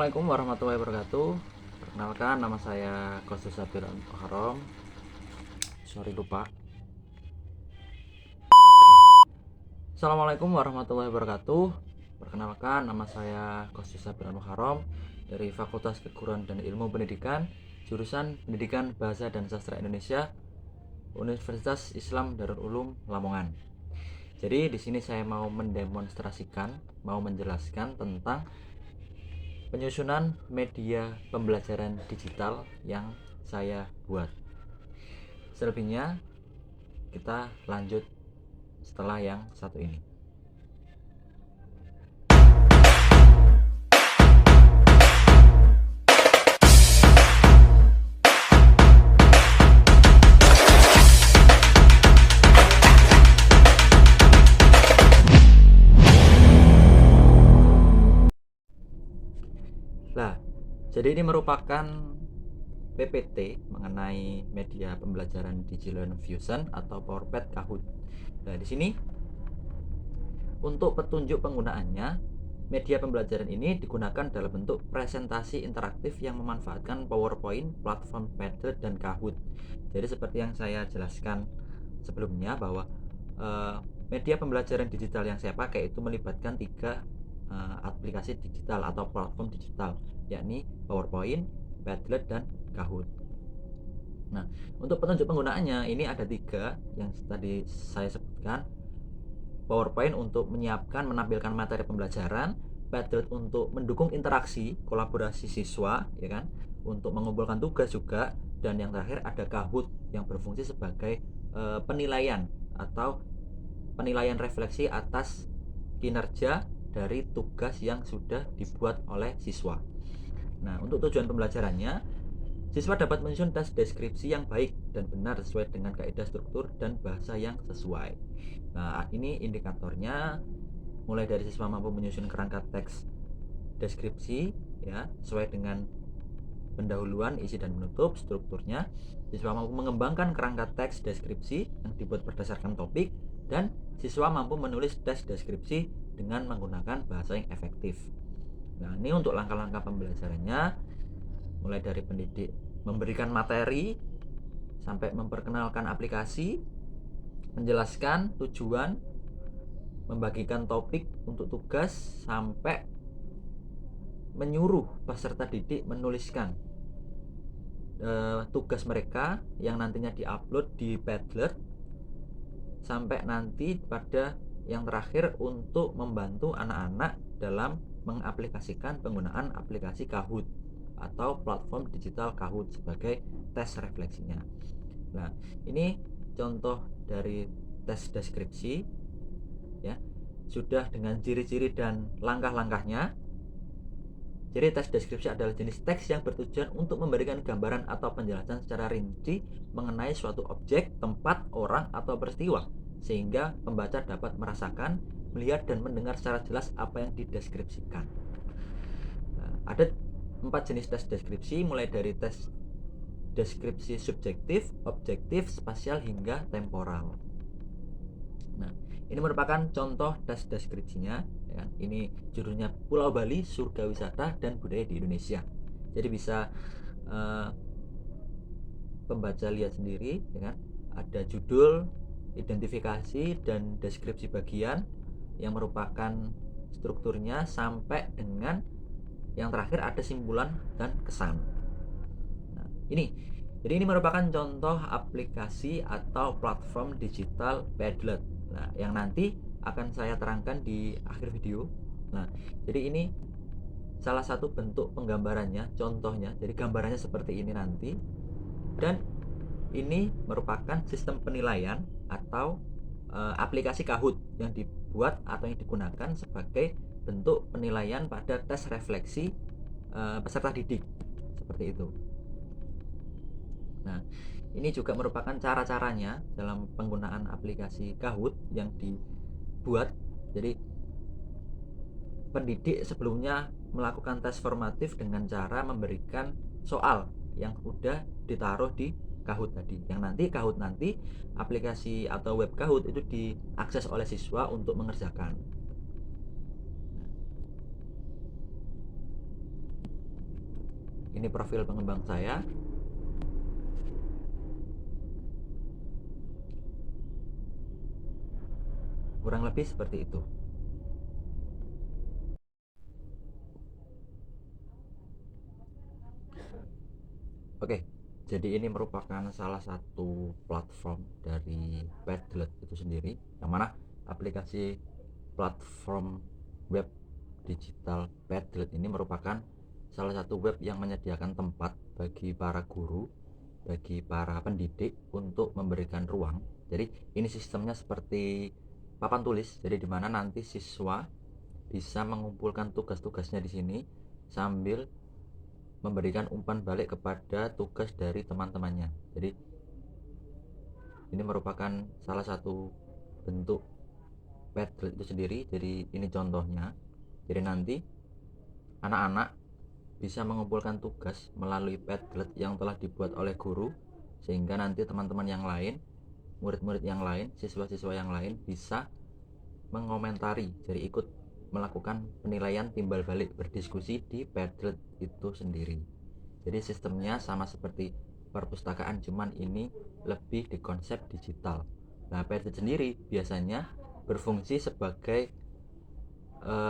Assalamualaikum warahmatullahi wabarakatuh. Perkenalkan, nama saya Kostus Sabiran Harom. Sorry lupa. Assalamualaikum warahmatullahi wabarakatuh. Perkenalkan, nama saya Kostus Sabiran Harom dari Fakultas Keguruan dan Ilmu Pendidikan, jurusan Pendidikan Bahasa dan Sastra Indonesia, Universitas Islam Darul Ulum Lamongan. Jadi di sini saya mau menjelaskan tentang penyusunan media pembelajaran digital yang saya buat. Selebihnya kita lanjut setelah yang satu ini. Nah, jadi ini merupakan PPT mengenai media pembelajaran Digital Fusion atau PowerPad Kahoot. Nah, di sini untuk petunjuk penggunaannya, media pembelajaran ini digunakan dalam bentuk presentasi interaktif yang memanfaatkan PowerPoint, platform Padlet, dan Kahoot. Jadi seperti yang saya jelaskan sebelumnya bahwa media pembelajaran digital yang saya pakai itu melibatkan tiga aplikasi digital atau platform digital, yakni PowerPoint, Padlet, dan Kahoot. Nah, untuk petunjuk penggunaannya ini ada tiga yang tadi saya sebutkan. PowerPoint untuk menyiapkan menampilkan materi pembelajaran, Padlet untuk mendukung interaksi kolaborasi siswa, ya kan, untuk mengumpulkan tugas juga, dan yang terakhir ada Kahoot yang berfungsi sebagai penilaian atau penilaian refleksi atas kinerja dari tugas yang sudah dibuat oleh siswa. Nah, untuk tujuan pembelajarannya, siswa dapat menyusun tes deskripsi yang baik dan benar sesuai dengan kaidah struktur dan bahasa yang sesuai. Nah, ini indikatornya mulai dari siswa mampu menyusun kerangka teks deskripsi ya, sesuai dengan pendahuluan, isi dan penutup, strukturnya. Siswa mampu mengembangkan kerangka teks deskripsi yang dibuat berdasarkan topik, dan siswa mampu menulis tes deskripsi dengan menggunakan bahasa yang efektif. Nah, ini untuk langkah-langkah pembelajarannya, mulai dari pendidik memberikan materi sampai memperkenalkan aplikasi, menjelaskan tujuan, membagikan topik untuk tugas, sampai menyuruh peserta didik menuliskan tugas mereka yang nantinya diupload di Padlet, sampai nanti pada yang terakhir untuk membantu anak-anak dalam mengaplikasikan penggunaan aplikasi Kahoot atau platform digital Kahoot sebagai tes refleksinya. Nah, ini contoh dari tes deskripsi ya, sudah dengan ciri-ciri dan langkah-langkahnya. Jadi tes deskripsi adalah jenis teks yang bertujuan untuk memberikan gambaran atau penjelasan secara rinci mengenai suatu objek, tempat, orang, atau peristiwa, sehingga pembaca dapat merasakan, melihat, dan mendengar secara jelas apa yang dideskripsikan. Nah, ada 4 jenis tes deskripsi, mulai dari tes deskripsi subjektif, objektif, spasial, hingga temporal. Nah, ini merupakan contoh tes deskripsinya ya. Ini judulnya Pulau Bali, Surga Wisata dan Budaya di Indonesia. Jadi bisa pembaca lihat sendiri ya kan? Ada judul, identifikasi, dan deskripsi bagian yang merupakan strukturnya, sampai dengan yang terakhir ada simpulan dan kesan. Nah, jadi ini merupakan contoh aplikasi atau platform digital Padlet. Nah, yang nanti akan saya terangkan di akhir video. Nah, jadi ini salah satu bentuk penggambarannya, contohnya. Jadi gambarannya seperti ini nanti. Dan ini merupakan sistem penilaian atau aplikasi Kahoot yang dibuat atau yang digunakan sebagai bentuk penilaian pada tes refleksi peserta didik. Seperti itu. Nah, ini juga merupakan cara-caranya dalam penggunaan aplikasi Kahoot yang dibuat. Jadi pendidik sebelumnya melakukan tes formatif dengan cara memberikan soal yang udah ditaruh di Kahoot tadi. Yang nanti Kahoot nanti aplikasi atau web Kahoot itu diakses oleh siswa untuk mengerjakan. Ini profil pengembang saya. Kurang lebih seperti itu. Oke, jadi ini merupakan salah satu platform dari Padlet itu sendiri, yang mana aplikasi platform web digital Padlet ini merupakan salah satu web yang menyediakan tempat bagi para guru, bagi para pendidik untuk memberikan ruang. Jadi ini sistemnya seperti papan tulis, jadi dimana nanti siswa bisa mengumpulkan tugas-tugasnya di sini sambil memberikan umpan balik kepada tugas dari teman-temannya. Jadi ini merupakan salah satu bentuk Padlet itu sendiri. Jadi ini contohnya. Jadi nanti anak-anak bisa mengumpulkan tugas melalui Padlet yang telah dibuat oleh guru, sehingga nanti teman-teman yang lain, murid-murid yang lain, siswa-siswa yang lain bisa mengomentari, jadi ikut melakukan penilaian timbal balik, berdiskusi di Padlet itu sendiri. Jadi sistemnya sama seperti perpustakaan, cuman ini lebih di konsep digital. Nah, Padlet sendiri biasanya berfungsi sebagai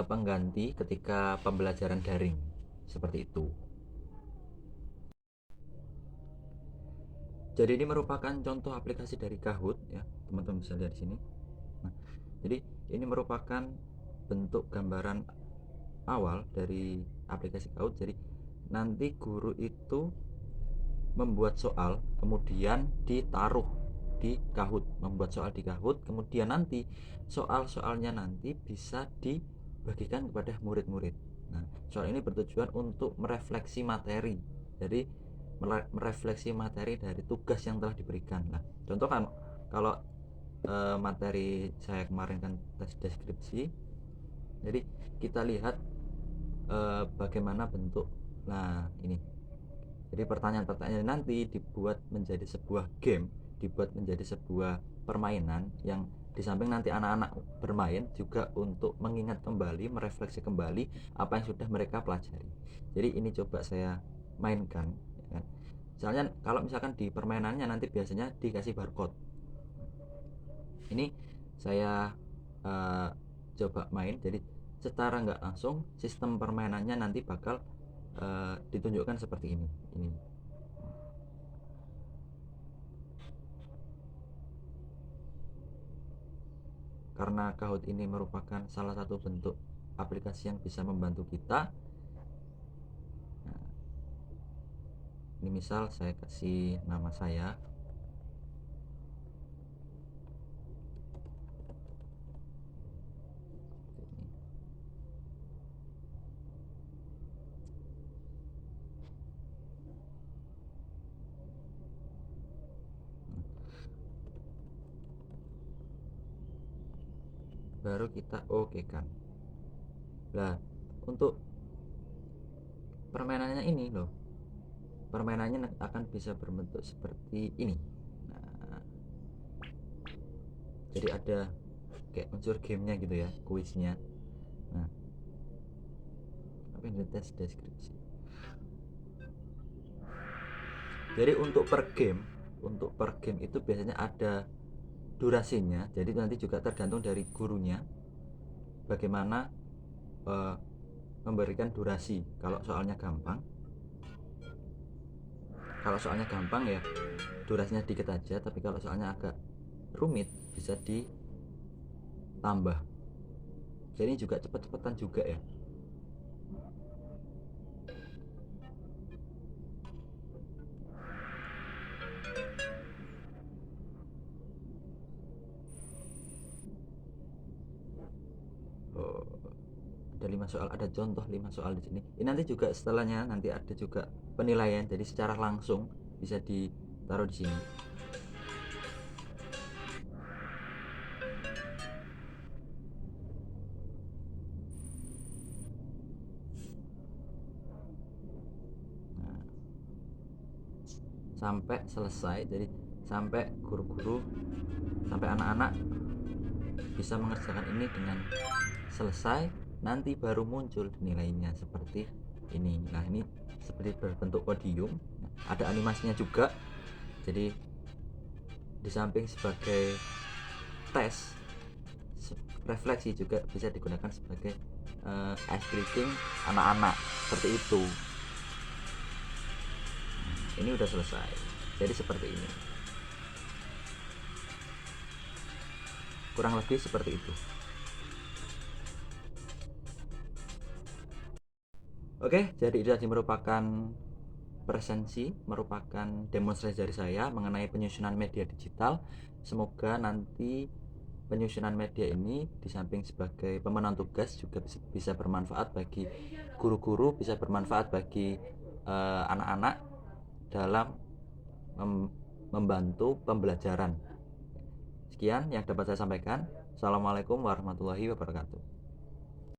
pengganti ketika pembelajaran daring, seperti itu. Jadi ini merupakan contoh aplikasi dari Kahoot ya, teman-teman bisa lihat di sini. Nah, jadi ini merupakan bentuk gambaran awal dari aplikasi Kahoot. Jadi nanti guru itu membuat soal, kemudian ditaruh di Kahoot, membuat soal di Kahoot, kemudian nanti soal-soalnya nanti bisa dibagikan kepada murid-murid. Nah, soal ini bertujuan untuk merefleksi materi, jadi merefleksi materi dari tugas yang telah diberikan. Nah, contoh kan kalau materi saya kemarin kan tes deskripsi, jadi kita lihat bagaimana bentuk. Nah, ini jadi pertanyaan-pertanyaan nanti dibuat menjadi sebuah game, dibuat menjadi sebuah permainan yang di samping nanti anak-anak bermain juga untuk mengingat kembali, merefleksi kembali apa yang sudah mereka pelajari. Jadi ini coba saya mainkan, ya kan? Misalnya kalau misalkan di permainannya nanti biasanya dikasih barcode. Ini saya coba main, jadi secara nggak langsung sistem permainannya nanti bakal ditunjukkan seperti ini. Karena Kahoot ini merupakan salah satu bentuk aplikasi yang bisa membantu kita. Nah, ini misal saya kasih nama saya. Baru kita oke kan. Nah, untuk permainannya ini loh, permainannya akan bisa berbentuk seperti ini. Nah, jadi ada kayak unsur gamenya gitu ya, kuisnya. Nah, apa ini tes deskripsi. Jadi untuk per game itu biasanya ada durasinya. Jadi nanti juga tergantung dari gurunya bagaimana memberikan durasi. Kalau soalnya gampang ya durasinya dikit aja, tapi kalau soalnya agak rumit bisa ditambah. Jadi juga cepet-cepetan juga ya. Oh, ada 5 soal, ada contoh 5 soal di sini. Ini nanti juga setelahnya nanti ada juga penilaian, jadi secara langsung bisa ditaruh di sini. Nah, sampai selesai, jadi sampai guru-guru, sampai anak-anak bisa mengerjakan ini dengan selesai, nanti baru muncul nilainya seperti ini. Nah, ini seperti berbentuk podium, ada animasinya juga. Jadi di samping sebagai tes refleksi juga bisa digunakan sebagai ice breaking anak-anak seperti itu. Ini udah selesai, jadi seperti ini, kurang lebih seperti itu. Oke, jadi itu tadi merupakan demonstrasi dari saya mengenai penyusunan media digital. Semoga nanti penyusunan media ini di samping sebagai pemenuhan tugas juga bisa bermanfaat bagi guru-guru, bisa bermanfaat bagi anak-anak dalam membantu pembelajaran. Sekian yang dapat saya sampaikan. Assalamualaikum warahmatullahi wabarakatuh.